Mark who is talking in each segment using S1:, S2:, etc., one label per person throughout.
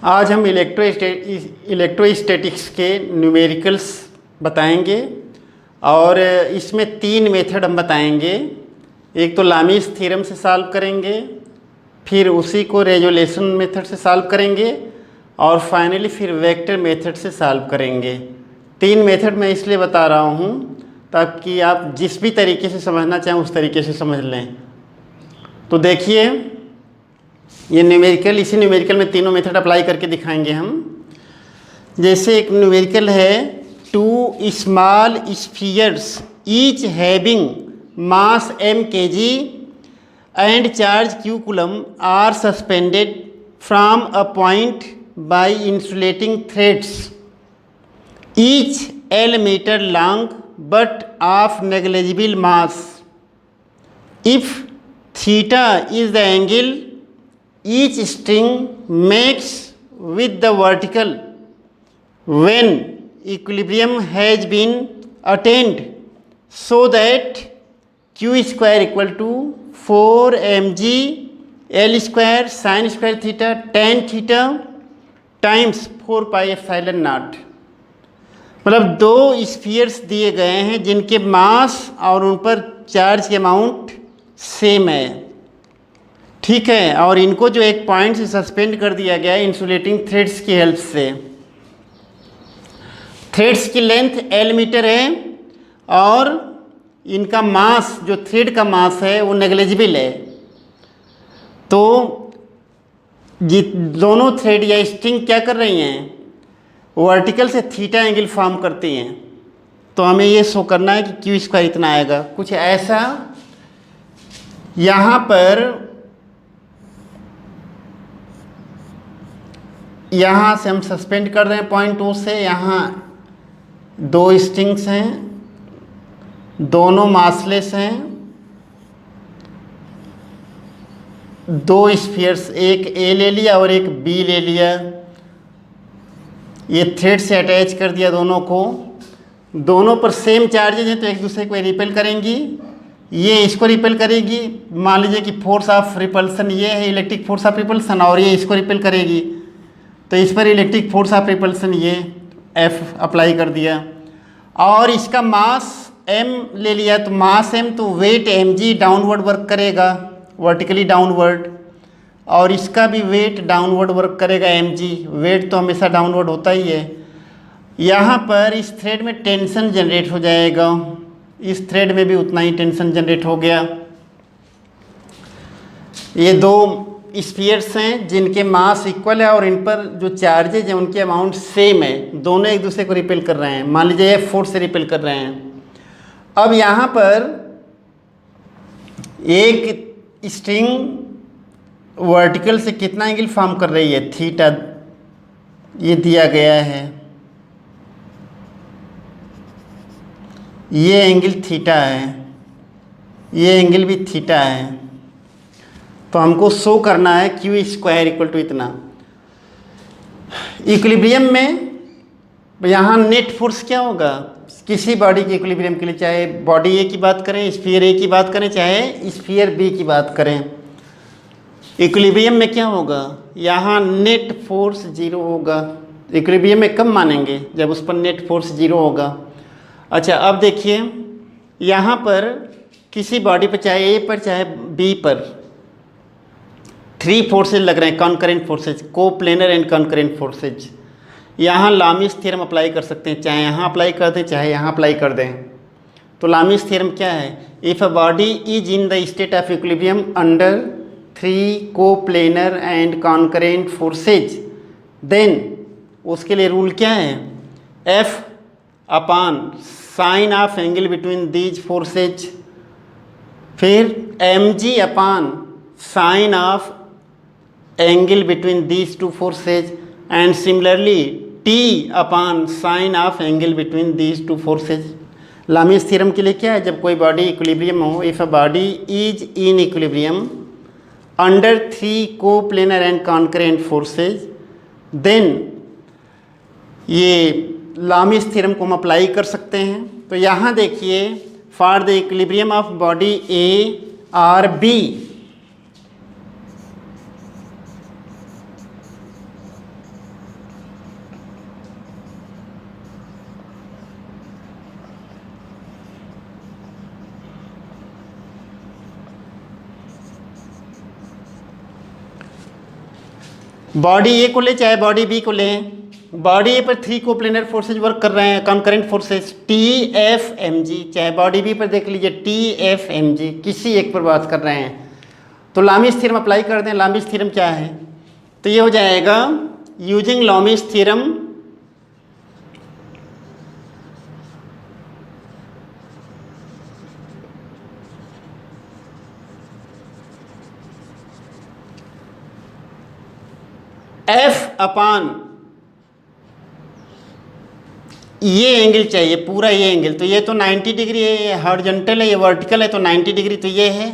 S1: आज हम इलेक्ट्रोस्टैटिक्स के न्यूमेरिकल्स बताएंगे और इसमें 3 मेथड हम बताएंगे। एक तो लामीस थ्योरम से सॉल्व करेंगे, फिर उसी को रेजोल्यूशन मेथड से सॉल्व करेंगे और फाइनली फिर वेक्टर मेथड से सॉल्व करेंगे। 3 मेथड मैं इसलिए बता रहा हूँ ताकि आप जिस भी तरीके से समझना चाहें उस तरीके से समझ लें। तो देखिए, ये न्यूमेरिकल, इसी न्यूमेरिकल में तीनों मेथड अप्लाई करके दिखाएंगे हम। जैसे एक न्यूमेरिकल है 2 small spheres each having mass m kg and charge q coulomb are suspended from a point by insulating threads, each L meter long but of negligible mass. If theta is the angle each string makes with the vertical when equilibrium has been attained, so that q square equal to 4 mg L square sin square theta tan theta times 4 pi epsilon not. मतलब 2 spheres दिए गए हैं जिनके मास और उन पर charge के amount same है, ठीक है, और इनको जो एक पॉइंट से सस्पेंड कर दिया गया है इंसुलेटिंग थ्रेड्स की हेल्प से। थ्रेड्स की लेंथ L मीटर है और इनका मास, जो थ्रेड का मास है वो नेग्लिजिबल है। तो दोनों थ्रेड या स्ट्रिंग क्या कर रही हैं, वर्टिकल से थीटा एंगल फॉर्म करती हैं। तो हमें ये शो करना है कि क्यू स्क्वायर इतना आएगा, कुछ ऐसा। यहाँ पर यहाँ से हम सस्पेंड कर रहे हैं पॉइंट O से। यहाँ 2 स्ट्रिंग्स हैं, दोनों मासलेस हैं, 2 स्फीयर्स, एक A ले लिया और एक B ले लिया। ये थ्रेड से अटैच कर दिया दोनों को। दोनों पर सेम चार्जेज हैं तो एक दूसरे को रिपेल करेंगी। ये इसको रिपेल करेगी। मान लीजिए कि फोर्स ऑफ रिपल्सन ये है, इलेक्ट्रिक फोर्स ऑफ रिपल्सन, और ये इसको रिपेल करेगी। तो इस पर इलेक्ट्रिक फोर्स ऑफ रिपल्सन ये F अप्लाई कर दिया। और इसका मास M ले लिया, तो मास M तो वेट mg डाउनवर्ड वर्क करेगा, वर्टिकली डाउनवर्ड, और इसका भी वेट डाउनवर्ड वर्क करेगा mg। वेट तो हमेशा डाउनवर्ड होता ही है। यहाँ पर इस थ्रेड में टेंशन जनरेट हो जाएगा, इस थ्रेड में भी उतना ही टेंशन जनरेट हो गया। ये 2 स्फीयर्स हैं जिनके मास इक्वल है और इन पर जो चार्जेज हैं उनके अमाउंट सेम है। दोनों एक दूसरे को रिपेल कर रहे हैं। मान लीजिए ये फोर्स से रिपेल कर रहे हैं। अब यहाँ पर एक स्ट्रिंग वर्टिकल से कितना एंगल फॉर्म कर रही है, थीटा, ये दिया गया है। ये एंगल थीटा है, ये एंगल भी थीटा है। तो हमको शो करना है क्यू स्क्वायर इक्वल टू इतना। इक्विलिब्रियम में यहाँ नेट फोर्स क्या होगा किसी बॉडी के इक्विलिब्रियम के लिए, चाहे बॉडी ए की बात करें, स्फीयर ए की बात करें, चाहे स्फीयर बी की बात करें। इक्विलिब्रियम में क्या होगा, यहाँ नेट फोर्स 0 होगा। इक्विलिब्रियम में कब मानेंगे, जब उस पर नेट फोर्स 0 होगा। अच्छा, अब देखिए यहाँ पर किसी बॉडी पर, चाहे ए पर चाहे बी पर, 3 फोर्सेज लग रहे हैं, कॉन्करेंट फोर्सेज, को प्लेनर एंड कॉन्करेंट फोर्सेज। यहाँ लामीस थ्योरम अप्लाई कर सकते हैं, चाहे यहाँ अप्लाई कर दें चाहे यहाँ अप्लाई कर दें। तो लामीस थ्योरम क्या है, if a body is in the state of equilibrium under 3 को planar and concurrent forces, then उसके लिए रूल क्या है, F upon sine of angle between these forces, फिर mg upon sine of angle between these 2 forces, and similarly T upon sine of angle between these 2 forces. Lami's theorem के लिए क्या है, जब कोई बॉडी इक्विलिब्रियम हो, if a body is in equilibrium under 3 को planar and concurrent forces, then ये Lami's theorem को हम अप्लाई कर सकते हैं। तो यहाँ देखिए, for the equilibrium of body A or B, body A को ले चाहे बॉडी बी को लें, बॉडी ए पर 3 कोप्लेनर फोर्सेज वर्क कर रहे हैं, concurrent forces T F M G, चाहे बॉडी बी पर देख लीजिए टी एफ एम जी, किसी एक पर बात कर रहे हैं। तो लामिस थ्योरम अप्लाई कर दें। लामिस थ्योरम क्या है? तो ये हो जाएगा यूजिंग लामिस थ्योरम एफ अपान ये एंगल चाहिए, पूरा ये एंगल, तो ये तो 90 डिग्री है, ये हॉरिजॉन्टल है, ये वर्टिकल है, तो 90 डिग्री तो ये है,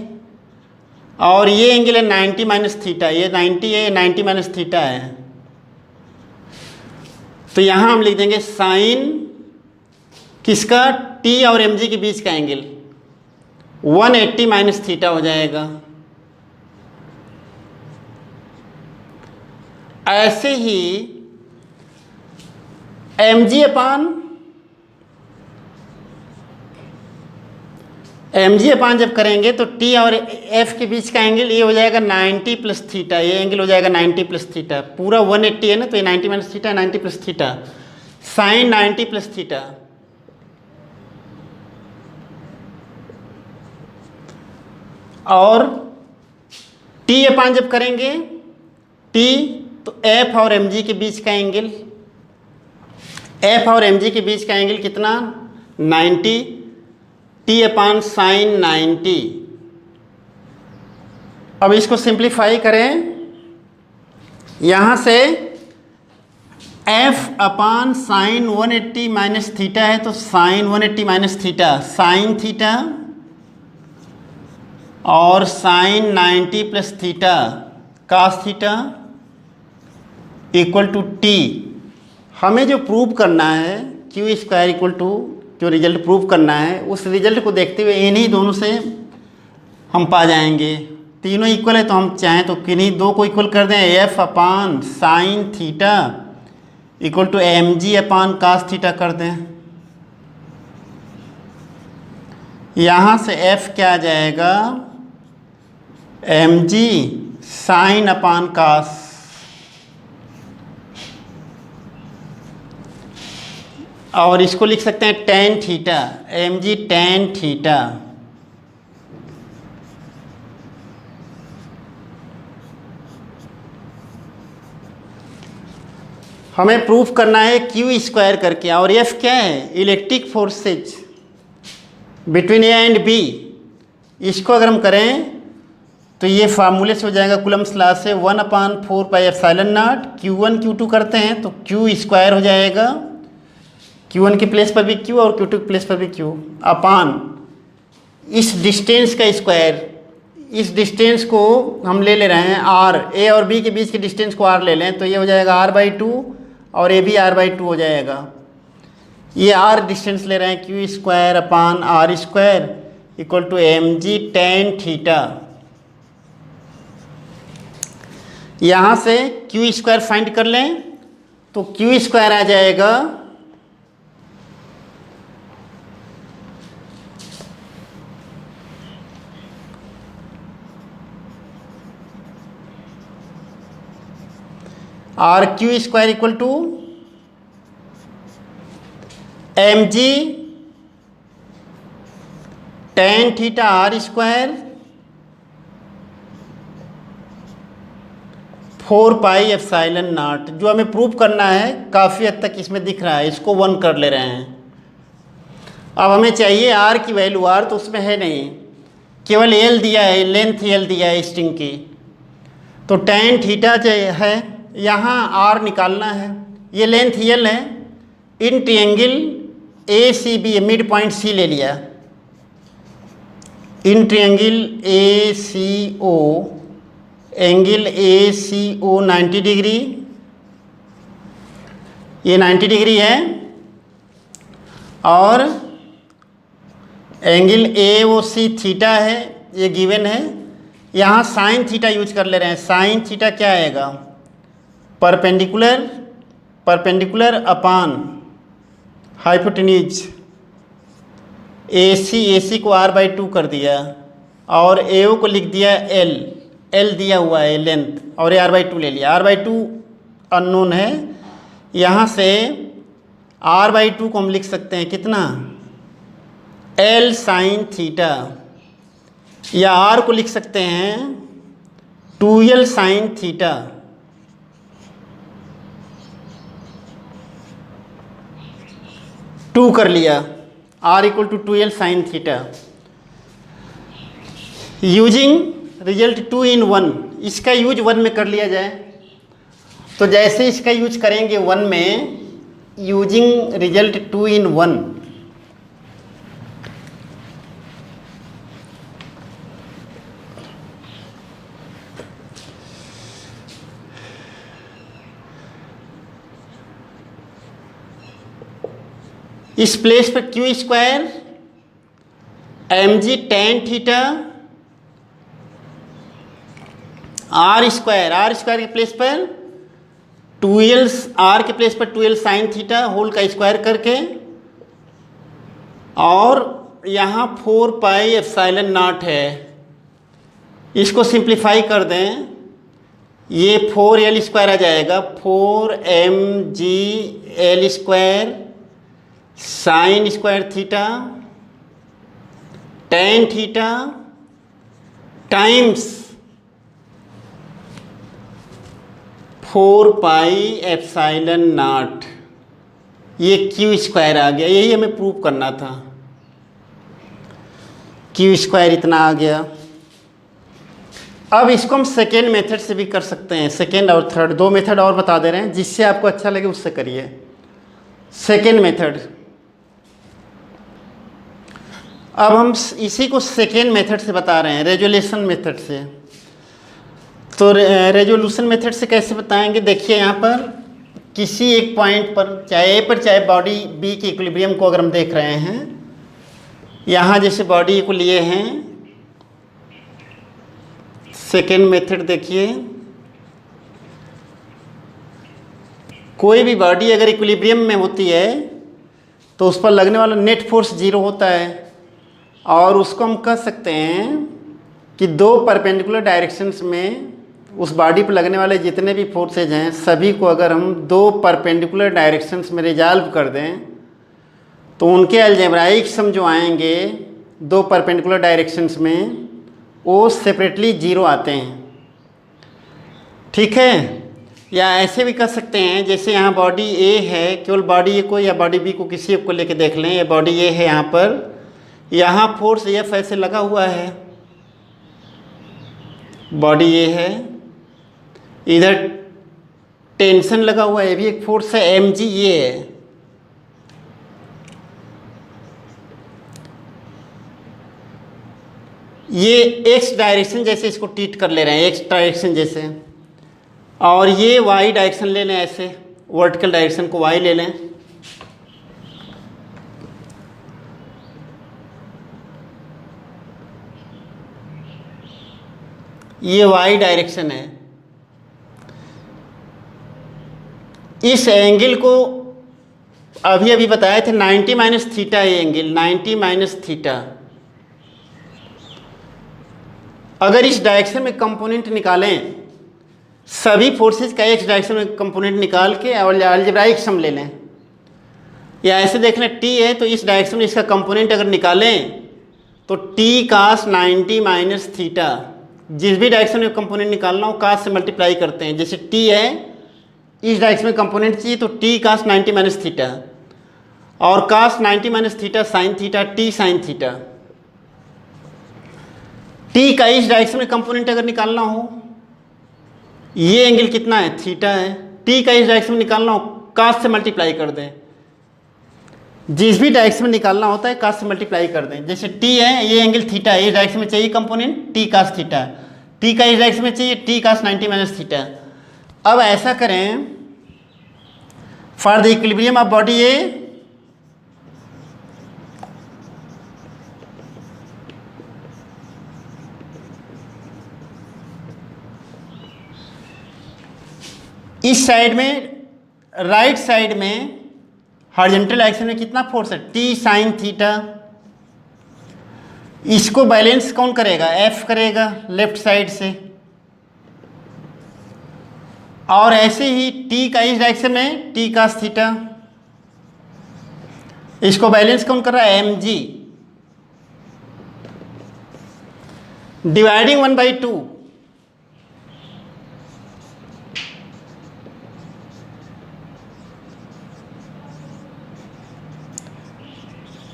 S1: और ये एंगल है 90 माइनस थीटा, ये 90 है, 90 माइनस थीटा है। तो यहाँ हम लिख देंगे साइन किसका? टी और एम जी के बीच का एंगल 180 माइनस थीटा हो जाएगा। ऐसे ही एम जी अपान जब करेंगे तो टी और एफ के बीच का एंगल ये हो जाएगा 90 प्लस थीटा, ये एंगल हो जाएगा 90 प्लस थीटा, पूरा 180 है ना, तो ये 90 minus theta, 90 plus theta, sine 90 plus theta. और टी अपान जब करेंगे टी, तो एफ और एम जी के बीच का एंगल, एफ और एम जी के बीच का एंगल कितना? 90, टी अपान साइन 90। अब इसको सिंप्लीफाई करें, यहाँ से F upon sine 180 minus theta है, तो sine 180 minus theta sine theta, और sine 90 plus theta cos theta equal to T. हमें जो प्रूव करना है क्यू स्क्वायर इक्वल टू, जो रिजल्ट प्रूव करना है, उस रिजल्ट को देखते हुए इन्हीं दोनों से हम पा जाएंगे। तीनों इक्वल है तो हम चाहें तो किन्हीं दो को इक्वल कर दें, F upon sine theta equal to M G upon cos theta कर दें। यहाँ से एफ क्या आ जाएगा? एम जी साइन अपान कास, और इसको लिख सकते हैं टेन थीटा, एम जी टेन थीटा। हमें प्रूफ करना है क्यू स्क्वायर करके, और एफ क्या है? Electric forces between A and B. इसको अगर हम करें तो ये फार्मूले से हो जाएगा कूलम्स लॉ से 1/4 पाई एप्सिलॉन नॉट, Q1 Q2 करते हैं तो क्यू स्क्वायर हो जाएगा, Q1 की प्लेस पर भी Q और Q2 की प्लेस पर भी Q अपान इस डिस्टेंस का स्क्वायर। इस डिस्टेंस को हम ले ले रहे हैं R, A और B के बीच के डिस्टेंस को R ले लें तो ये हो जाएगा R/2 और A भी R/2 हो जाएगा। ये R डिस्टेंस ले रहे हैं, Q square upon R square equal to M G tan theta. यहाँ से Q स्क्वायर फाइंड कर लें तो Q स्क्वायर आ जाएगा R Q square equal to M G tan theta R square 4 pi epsilon naught. जो हमें प्रूव करना है काफ़ी हद तक इसमें दिख रहा है, इसको 1 कर ले रहे हैं। अब हमें चाहिए आर की वैल्यू, आर तो उसमें है नहीं, केवल एल दिया है, लेंथ एल दिया है स्ट्रिंग की, तो टेन थीटा जो है यहाँ आर निकालना है, ये लेंथ एल है, in triangle A C B, mid point C ले लिया, in triangle A C O, angle A C O 90 degree, ये 90 डिग्री है, और angle A O C theta है, ये गिवन है। यहाँ साइन थीटा यूज कर ले रहे हैं। साइन थीटा क्या आएगा? परपेंडिकुलर अपान हाइपोटेन्यूज, ए सी को R/2 कर दिया और ए ओ को लिख दिया एल, एल दिया हुआ है लेंथ, और ये r/2 ले लिया। r/2 अननोन है, यहाँ से r/2 को हम लिख सकते हैं कितना, L sin थीटा, या r को लिख सकते हैं 2L sin थीटा। टू कर लिया, r equal to 2L sin theta. Using result 2 in 1, इसका यूज 1 में कर लिया जाए। तो जैसे इसका यूज करेंगे 1 में, यूजिंग रिजल्ट 2 in 1, इस प्लेस पर Q square mg tan theta R square के प्लेस पर 2L, आर के प्लेस पर 2L साइन थीटा होल का स्क्वायर करके, और यहाँ 4 पाई एप्सिलॉन नॉट है, इसको सिंप्लीफाई कर दें, ये 4L स्क्वायर आ जाएगा, 4mg L square sine square theta tan theta times 4 pi epsilon not, ये क्यू स्क्वायर आ गया। यही हमें प्रूव करना था, क्यू स्क्वायर इतना आ गया। अब इसको हम सेकेंड मेथड से भी कर सकते हैं, सेकेंड और थर्ड, दो मेथड और बता दे रहे हैं, जिससे आपको अच्छा लगे उससे करिए। सेकेंड मेथड, अब हम इसी को सेकेंड मेथड से बता रहे हैं, रेजोल्यूशन मेथड से। तो रेजोल्यूशन मेथड से कैसे बताएंगे, देखिए यहाँ पर किसी एक पॉइंट पर, चाहे ए पर चाहे बॉडी बी के इक्विलिब्रियम को अगर हम देख रहे हैं, यहाँ जैसे बॉडी को लिए हैं, सेकेंड मेथड देखिए, कोई भी बॉडी अगर इक्विलिब्रियम में होती है तो उस पर लगने वाला नेट फोर्स 0 होता है, और उसको हम कह सकते हैं कि दो परपेंडिकुलर डायरेक्शंस में उस बॉडी पर लगने वाले जितने भी फोर्सेज हैं सभी को अगर हम दो परपेंडिकुलर डायरेक्शंस में रिजॉल्व कर दें तो उनके अलजेब्राइक सम जो आएंगे दो परपेंडिकुलर डायरेक्शंस में वो सेपरेटली 0 आते हैं। ठीक है, या ऐसे भी कर सकते हैं, जैसे यहाँ बॉडी ए है, केवल बॉडी ए को या बॉडी बी को किसी एक को लेके देख लें, ये बॉडी ए है, यहाँ पर यहाँ फोर्स एफ ऐसे लगा हुआ है, बॉडी ए है, इधर टेंशन लगा हुआ है, ये भी एक फोर्स है, mg ये है। ये एक्स डायरेक्शन जैसे इसको ट्रीट कर ले रहे हैं, एक्स डायरेक्शन जैसे, और ये वाई डायरेक्शन ले लें, ऐसे वर्टिकल डायरेक्शन को वाई ले लें। ये वाई डायरेक्शन है। इस एंगल को अभी अभी बताए थे 90 माइनस थीटा, ये एंगल 90 माइनस थीटा। अगर इस डायरेक्शन में कंपोनेंट निकालें, सभी फोर्सेस का एक्स डायरेक्शन में कंपोनेंट निकाल के और अलजेब्राइक सम ले लें, या ऐसे देख लें टी है तो इस डायरेक्शन में इसका कंपोनेंट अगर निकालें तो टी कास 90 माइनस थीटा, जिस भी डायरेक्शन में कंपोनेंट निकालना हो कास से मल्टीप्लाई करते हैं। जैसे टी है, इस डायरेक्शन में कंपोनेंट चाहिए तो टी कास 90 माइनस थीटा, और cos 90 minus theta sine theta, T sine theta. T का इस डायरेक्शन में कंपोनेंट अगर निकालना हो, ये एंगल कितना है, थीटा है, टी का इस डायरेक्शन में निकालना हो कास से मल्टीप्लाई कर दें, जिस भी डायरेक्शन में निकालना होता है कास से मल्टीप्लाई कर दें। जैसे टी है, ये एंगल थीटा है, इस डायरेक्शन में चाहिए component T cos theta, T का इस डायरेक्शन में चाहिए टी कास 90 माइनस थीटा। अब ऐसा करें, for the equilibrium of body A, इस साइड में, राइट साइड में हॉरिजॉन्टल डायरेक्शन में कितना फोर्स है, टी साइन थीटा। इसको बैलेंस कौन करेगा, एफ करेगा लेफ्ट साइड से, और ऐसे ही टी का इस डायरेक्शन में टी कास थीटा, इसको बैलेंस कौन कर रहा है? M G dividing 1/2।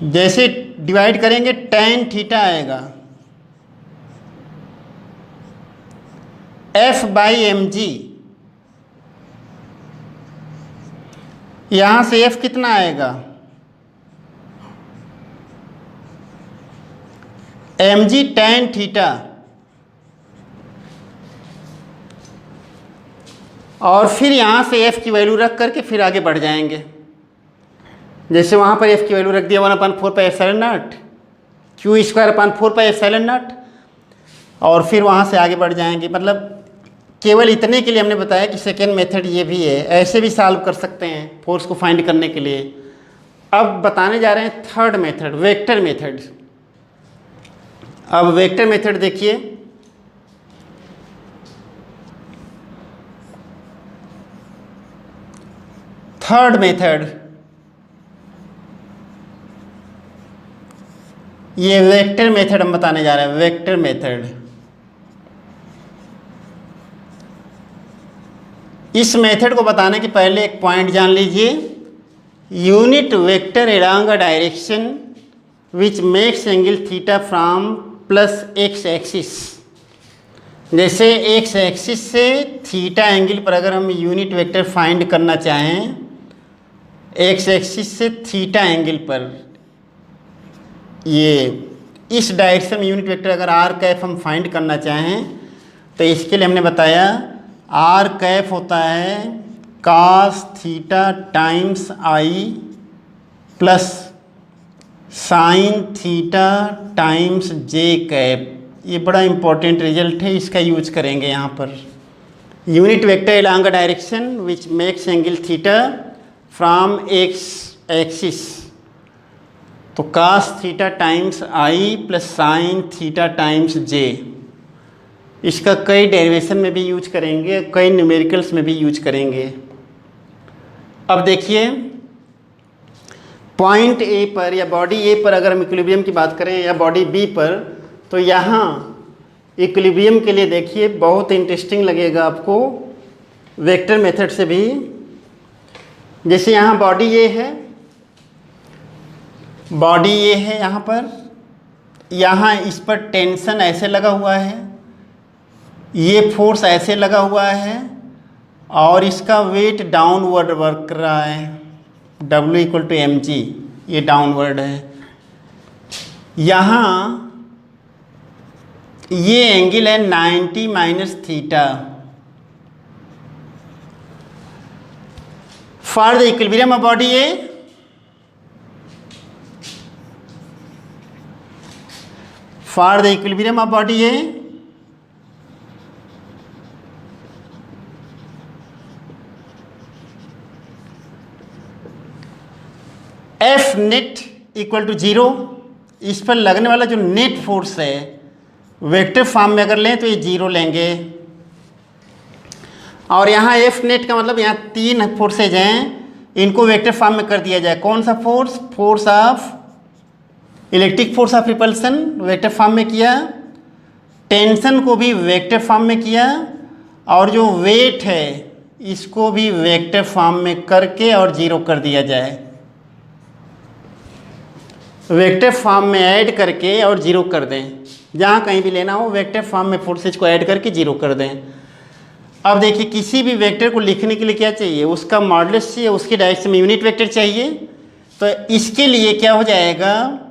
S1: जैसे डिवाइड करेंगे tan थीटा आएगा F/mg। यहां से F कितना आएगा? mg tan थीटा, और फिर यहां से F की वैल्यू रख करके फिर आगे बढ़ जाएंगे। जैसे वहाँ पर F की वैल्यू रख दिया 1/4πε0 Q²/4πε0, और फिर वहाँ से आगे बढ़ जाएंगे। मतलब केवल इतने के लिए हमने बताया कि सेकेंड मेथड ये भी है, ऐसे भी सॉल्व कर सकते हैं फोर्स को फाइंड करने के लिए। अब बताने जा रहे हैं थर्ड मेथड, वेक्टर मेथड। अब वेक्टर मेथड देखिए, थर्ड मेथड, ये वेक्टर मेथड हम बताने जा रहे हैं। वेक्टर मेथड, इस मेथड को बताने के पहले एक पॉइंट जान लीजिए। Unit vector along a direction which makes angle theta from plus x axis. जैसे एक्स एक्सिस से थीटा एंगल पर अगर हम यूनिट वेक्टर फाइंड करना चाहें, एक्स एक्सिस से थीटा एंगल पर, ये इस डायरेक्शन में यूनिट वेक्टर अगर आर कैफ हम फाइंड करना चाहें तो इसके लिए हमने बताया आर कैफ होता है कास थीटा टाइम्स आई plus sine theta times J cap. ये बड़ा इंपॉर्टेंट रिजल्ट है, इसका यूज करेंगे यहाँ पर। Unit vector along a direction which makes angle theta from X axis, तो कास थीटा टाइम्स आई plus sine theta times j. इसका कई डेरिवेशन में भी यूज करेंगे, कई न्यूमेरिकल्स में भी यूज करेंगे। अब देखिए पॉइंट ए पर या बॉडी ए पर अगर हम इक्विलिब्रियम की बात करें या बॉडी बी पर, तो यहाँ इक्विलिब्रियम के लिए देखिए बहुत इंटरेस्टिंग लगेगा आपको वेक्टर मेथड से भी। जैसे यहाँ बॉडी ए है, बॉडी ये है यहाँ पर, यहाँ इस पर टेंशन ऐसे लगा हुआ है, ये फोर्स ऐसे लगा हुआ है, और इसका वेट डाउनवर्ड वर्क कर रहा है, W = mg, ये डाउनवर्ड है। यहाँ ये एंगल है 90 - theta. For the equilibrium of body A, for the equilibrium of body A, F net = 0। इस पर लगने वाला जो नेट फोर्स है वेक्टर फॉर्म में अगर लें तो ये 0 लेंगे। और यहाँ F net का मतलब यहाँ 3 फोर्सेज हैं, इनको वेक्टर फॉर्म में कर दिया जाए। कौन सा force? Force of electric force of repulsion vector form में किया, टेंशन को भी वेक्टर फॉर्म में किया, और जो वेट है इसको भी वेक्टर फॉर्म में करके और 0 कर दिया जाए। वेक्टर फॉर्म में ऐड करके और 0 कर दें, जहाँ कहीं भी लेना हो वेक्टर फॉर्म में फोर्सेज को ऐड करके 0 कर दें। अब देखिए किसी भी वेक्टर को लिखने के लिए क्या चाहिए? उसका मॉडुलस चाहिए, उसके डायरेक्शन में यूनिट वेक्टर चाहिए। तो इसके लिए क्या हो जाएगा?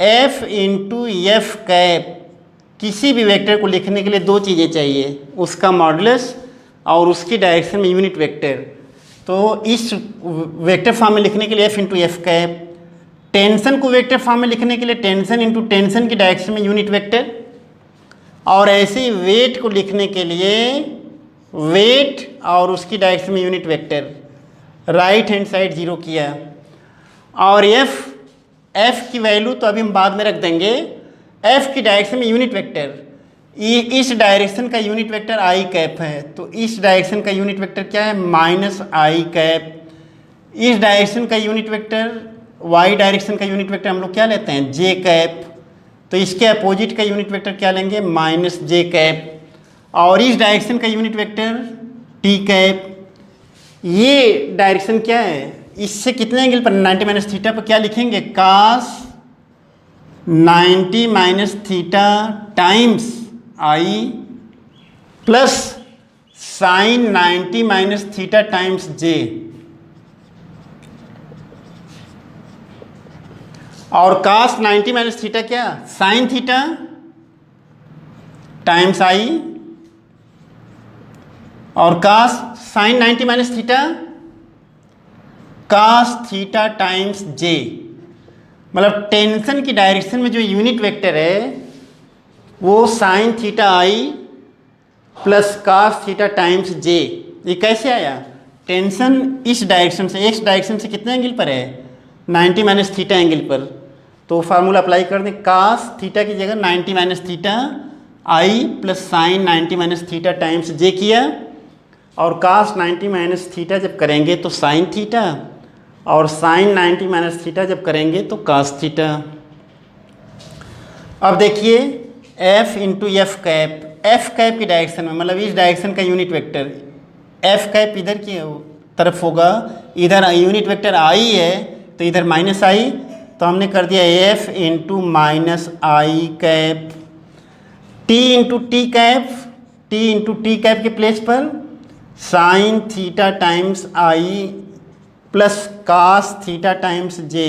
S1: F × F cap. किसी भी वेक्टर को लिखने के लिए 2 चीज़ें चाहिए, उसका मॉडुलस और उसकी डायरेक्शन में यूनिट वेक्टर। तो इस वेक्टर फॉर्म में लिखने के लिए F × F कैप, टेंशन को वेक्टर फॉर्म में लिखने के लिए टेंशन × टेंशन की डायरेक्शन में यूनिट वेक्टर, और ऐसे ही वेट को लिखने के लिए वेट और उसकी डायरेक्शन में unit vector. Right hand side 0 किया। और F की वैल्यू तो अभी हम बाद में रख देंगे, F की डायरेक्शन में यूनिट वेक्टर। इस डायरेक्शन का यूनिट वेक्टर आई कैप है, तो इस डायरेक्शन का यूनिट वेक्टर क्या है? Minus i cap. इस डायरेक्शन का यूनिट वेक्टर, वाई डायरेक्शन का यूनिट वेक्टर हम लोग क्या लेते हैं? जे कैप। तो इसके अपोजिट का यूनिट वेक्टर क्या लेंगे? Minus j cap. और इस डायरेक्शन का यूनिट वेक्टर टी कैप। ये डायरेक्शन क्या है? इससे कितने एंगल पर? 90 माइनस थीटा पर क्या लिखेंगे? कास 90 माइनस थीटा टाइम्स आई plus sine 90 minus theta times j. और कास 90 माइनस थीटा क्या? साइन थीटा टाइम्स आई, और cos sine 90 minus theta cos theta times j. मतलब टेंशन की डायरेक्शन में जो यूनिट वेक्टर है वो sine theta i plus cos theta times जे। ये कैसे आया? टेंशन इस डायरेक्शन से, एक्स डायरेक्शन से कितने एंगल पर है? 90 माइनस थीटा एंगल पर। तो फार्मूला अप्लाई कर दें, कास थीटा की जगह 90 minus theta i plus sine 90 minus theta times j किया, और कास 90 माइनस थीटा जब करेंगे तो साइन थीटा, और साइन 90 माइनस थीटा जब करेंगे तो कास थीटा। अब देखिए F into F cap, F cap की डायरेक्शन में, मतलब इस डायरेक्शन का यूनिट वेक्टर एफ कैप इधर की तरफ होगा, इधर यूनिट वेक्टर आई है तो इधर माइनस आई, तो हमने कर दिया F into minus i cap. T into T cap, T into T cap के प्लेस पर साइन थीटा टाइम्स आई plus cos theta times j,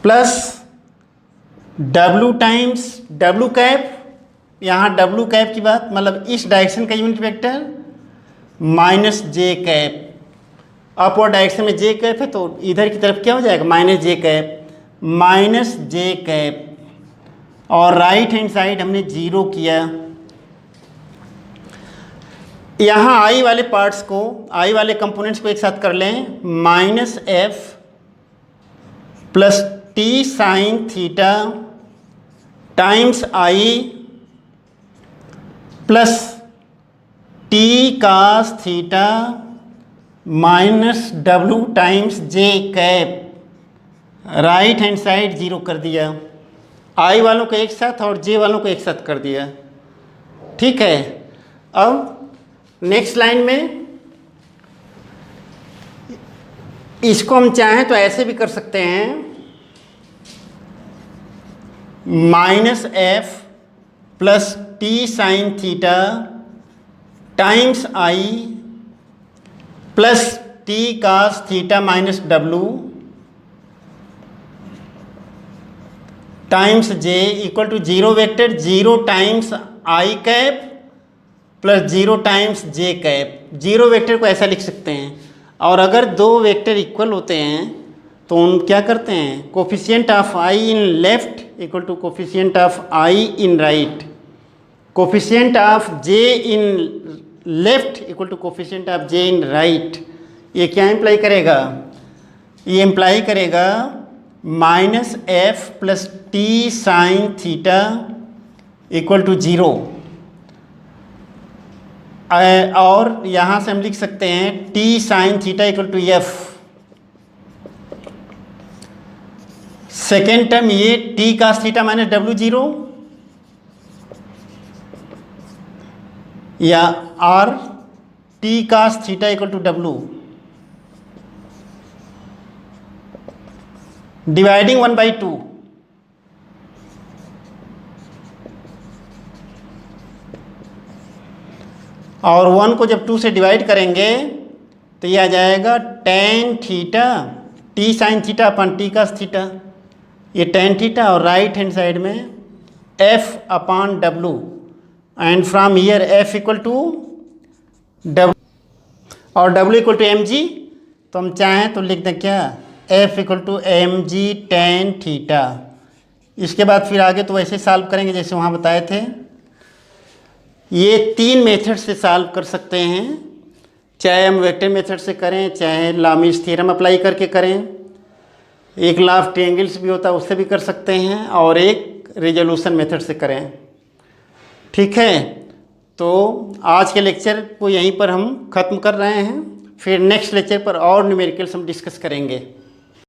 S1: plus W times W cap. यहाँ डब्लू कैप की बात, मतलब इस डायरेक्शन का unit vector minus j cap. Upward direction में j cap है तो इधर की तरफ क्या हो जाएगा? Minus j cap, minus j cap. और राइट हैंड साइड हमने जीरो किया। यहाँ आई वाले पार्ट्स को, आई वाले कंपोनेंट्स को एक साथ कर लें, minus F plus T sine theta times आई plus T cos theta minus W times J cap. Right hand side zero कर दिया, आई वालों को एक साथ और जे वालों को एक साथ कर दिया। ठीक है, अब नेक्स्ट लाइन में इसको हम चाहें तो ऐसे भी कर सकते हैं, minus F plus T sine theta times I plus T cos theta minus W times J equal to zero vector, zero times I cap plus zero times J cap. Zero vector को ऐसा लिख सकते हैं, और अगर दो vector equal होते हैं तो उन क्या करते हैं? Coefficient of i in left equal to coefficient of i in right, coefficient of j in left equal to coefficient of j in right. ये क्या इम्प्लाई करेगा? ये इम्प्लाई करेगा minus F plus T sine theta equal to zero, और यहाँ से हम लिख सकते हैं T sine theta equal to F. Second term ये T cos theta minus W zero, या or T cos theta equal to W, dividing 1/2। और 1 को जब 2 से डिवाइड करेंगे तो ये आ जाएगा tan theta T sine theta upon T cos theta, ये टेन थीटा, और राइट हैंड साइड में F upon W, and from here F equal to W और W equal to M g. तो हम चाहें तो लिख दें क्या? F equal to M G tan theta. इसके बाद फिर आगे तो वैसे सॉल्व करेंगे जैसे वहाँ बताए थे। ये तीन मेथड से सॉल्व कर सकते हैं, चाहे हम वेक्टर मेथड से करें, चाहे लामीज थ्योरम अप्लाई करके करें। एक लॉ ऑफ ट्रायंगल्स भी होता है, उससे भी कर सकते हैं, और एक रेजोल्यूशन मेथड से करें। ठीक है, तो आज के लेक्चर को यहीं पर हम ख़त्म कर रहे हैं। फिर नेक्स्ट लेक्चर पर और न्यूमेरिकल्स हम डिस्कस करेंगे।